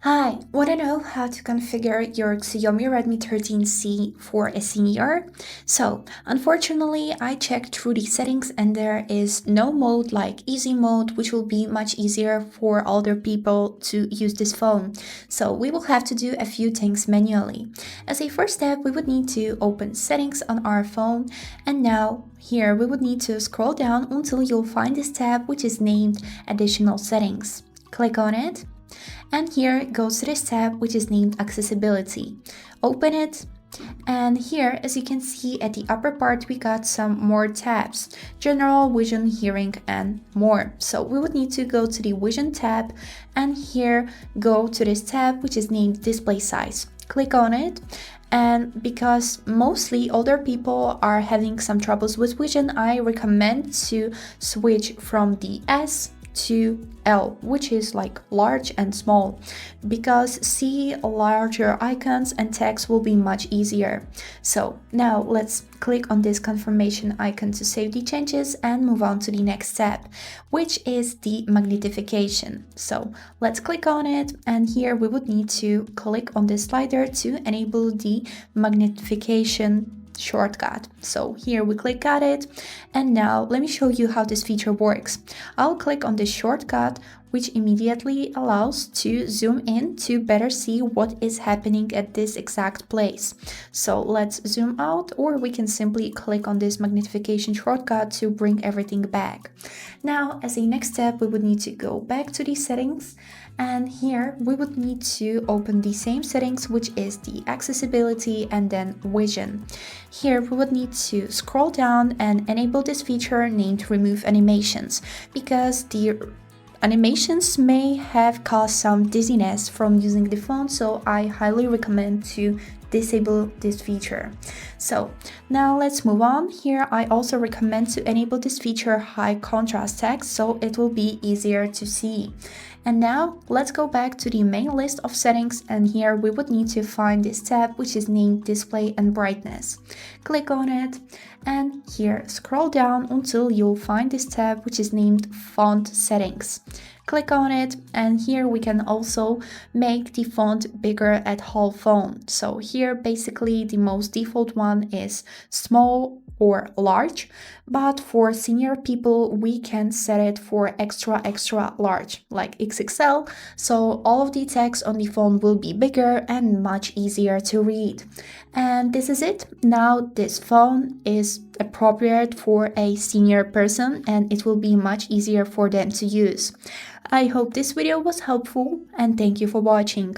Hi, want to know how to configure your Xiaomi Redmi 13C for a senior? So, unfortunately, I checked through the settings and there is no mode like easy mode, which will be much easier for older people to use this phone. So, we will have to do a few things manually. As a first step, we would need to open settings on our phone, and now here we would need to scroll down until you'll find this tab which is named Additional Settings. Click on it. And here goes to this tab which is named Accessibility. Open it, and here, as you can see at the upper part, we got some more tabs: General, Vision, Hearing, and more. So we would need to go to the Vision tab, and here go to this tab which is named Display Size. Click on it. And because mostly older people are having some troubles with vision, I recommend to switch from the S to L, which is like large and small, because see larger icons and text will be much easier. So now let's click on this confirmation icon to save the changes and move on to the next step, which is the magnification. So let's click on it, and here we would need to click on this slider to enable the magnification shortcut. So here we click at it, and now let me show you how this feature works. I'll click on this shortcut, which immediately allows to zoom in to better see what is happening at this exact place. So let's zoom out, or we can simply click on this magnification shortcut to bring everything back. Now, as a next step, we would need to go back to the settings, and here we would need to open the same settings, which is the accessibility and then vision. Here we would need to scroll down and enable this feature named Remove Animations, because the animations may have caused some dizziness from using the phone, so I highly recommend to disable this feature. So now let's move on. Here I also recommend to enable this feature high contrast text, so it will be easier to see. And now let's go back to the main list of settings, and here we would need to find this tab which is named Display and Brightness. Click on it, and here scroll down until you'll find this tab which is named Font Settings. Click on it, and here we can also make the font bigger at whole phone. So here basically the most default one is small or large, but for senior people we can set it for extra large, like XXL, so all of the text on the phone will be bigger and much easier to read. And this is it. Now this phone is appropriate for a senior person, and it will be much easier for them to use. I hope this video was helpful, and thank you for watching.